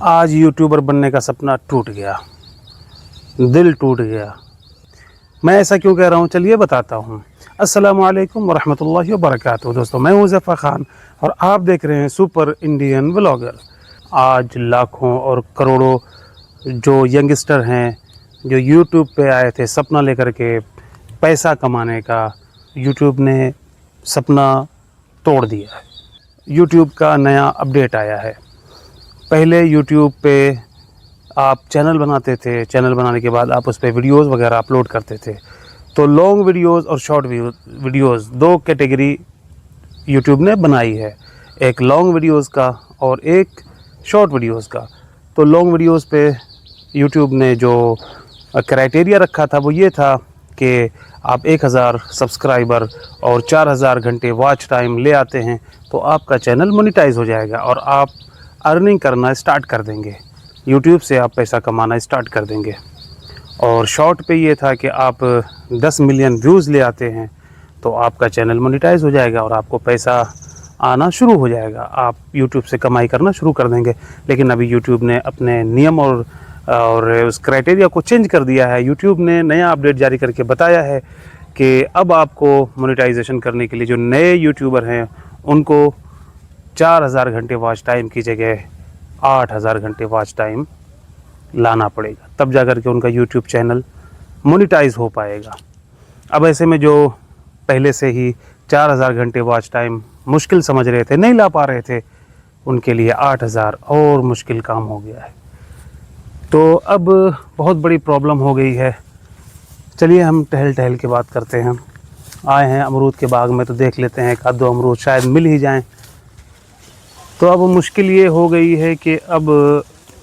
आज यूट्यूबर बनने का सपना टूट गया, दिल टूट गया। मैं ऐसा क्यों कह रहा हूँ, चलिए बताता हूँ। अस्सलामु अलैकुम वरहमतुल्लाहि वबरकातुहू। दोस्तों, मैं हूँ ज़फ़र ख़ान और आप देख रहे हैं सुपर इंडियन व्लॉगर। आज लाखों और करोड़ों जो यंगस्टर हैं, जो यूट्यूब पे आए थे सपना लेकर के पैसा कमाने का, यूट्यूब ने सपना तोड़ दिया है। यूट्यूब का नया अपडेट आया है। पहले यूट्यूब पे आप चैनल बनाते थे, चैनल बनाने के बाद आप उस पर वीडियोज़ वगैरह अपलोड करते थे। तो लॉन्ग वीडियोज़ और शॉर्ट वीडियोज़ दो कैटेगरी यूट्यूब ने बनाई है, एक लॉन्ग वीडियोज़ का और एक शॉर्ट वीडियोज़ का। तो लॉन्ग वीडियोज़ पे यूट्यूब ने जो क्राइटेरिया रखा था वो ये था कि आप 1000 सब्सक्राइबर और 4000 घंटे वॉच टाइम ले आते हैं तो आपका चैनल मोनेटाइज हो जाएगा और आप अर्निंग करना स्टार्ट कर देंगे, यूट्यूब से आप पैसा कमाना स्टार्ट कर देंगे। और शॉर्ट पे ये था कि आप 10 मिलियन व्यूज़ ले आते हैं तो आपका चैनल मोनेटाइज हो जाएगा और आपको पैसा आना शुरू हो जाएगा, आप यूट्यूब से कमाई करना शुरू कर देंगे। लेकिन अभी यूट्यूब ने अपने नियम और उस क्राइटेरिया को चेंज कर दिया है। यूट्यूब ने नया अपडेट जारी करके बताया है कि अब आपको मोनेटाइजेशन करने के लिए जो नए यूट्यूबर हैं उनको 4000 घंटे वॉच टाइम की जगह 8000 घंटे वॉच टाइम लाना पड़ेगा, तब जा कर के उनका यूट्यूब चैनल मोनेटाइज हो पाएगा। अब ऐसे में जो पहले से ही 4000 घंटे वॉच टाइम मुश्किल समझ रहे थे, नहीं ला पा रहे थे, उनके लिए 8000 और मुश्किल काम हो गया है। तो अब बहुत बड़ी प्रॉब्लम हो गई है। चलिए हम टहल टहल के बात करते हैं। आए हैं अमरूद के बाग में तो देख लेते हैं, एक आध दो अमरूद शायद मिल ही जाएं। तो अब मुश्किल ये हो गई है कि अब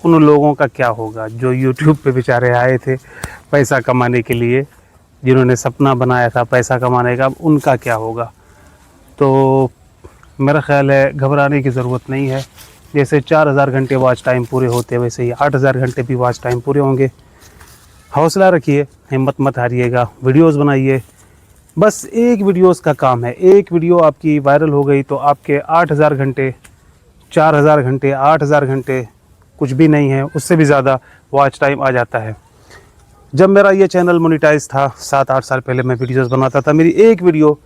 उन लोगों का क्या होगा जो यूट्यूब पे बेचारे आए थे पैसा कमाने के लिए, जिन्होंने सपना बनाया था पैसा कमाने का, अब उनका क्या होगा। तो मेरा ख़्याल है घबराने की ज़रूरत नहीं है। जैसे 4000 घंटे वॉच टाइम पूरे होते वैसे ही 8000 घंटे भी वॉच टाइम पूरे होंगे। हौसला रखिए, हिम्मत मत हारिएगा, वीडियोज़ बनाइए। बस एक वीडियोज़ का काम है, एक वीडियो आपकी वायरल हो गई तो आपके 8000 घंटे, 4000 घंटे, 8000 घंटे कुछ भी नहीं है, उससे भी ज़्यादा वॉच टाइम आ जाता है। जब मेरा ये चैनल मोनेटाइज था 7-8 साल पहले, मैं वीडियोज़ बनाता था, मेरी एक वीडियो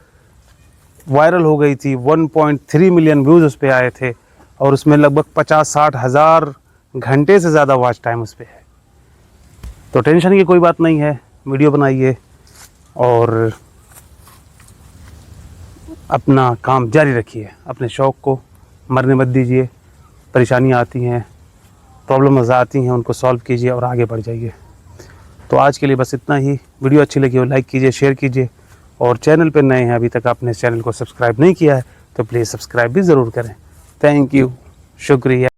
वायरल हो गई थी, 1.3 मिलियन व्यूज़ उस पर आए थे और उसमें लगभग 50-60 हज़ार घंटे से ज़्यादा वॉच टाइम उस पर है। तो टेंशन की कोई बात नहीं है, वीडियो बनाइए और अपना काम जारी रखिए, अपने शौक़ को मरने मत दीजिए। परेशानियाँ आती हैं, प्रॉब्लम्स आती हैं, उनको सॉल्व कीजिए और आगे बढ़ जाइए। तो आज के लिए बस इतना ही। वीडियो अच्छी लगी हो लाइक कीजिए, शेयर कीजिए और चैनल पर नए हैं, अभी तक आपने इस चैनल को सब्सक्राइब नहीं किया है तो प्लीज़ सब्सक्राइब भी ज़रूर करें। थैंक यू, शुक्रिया।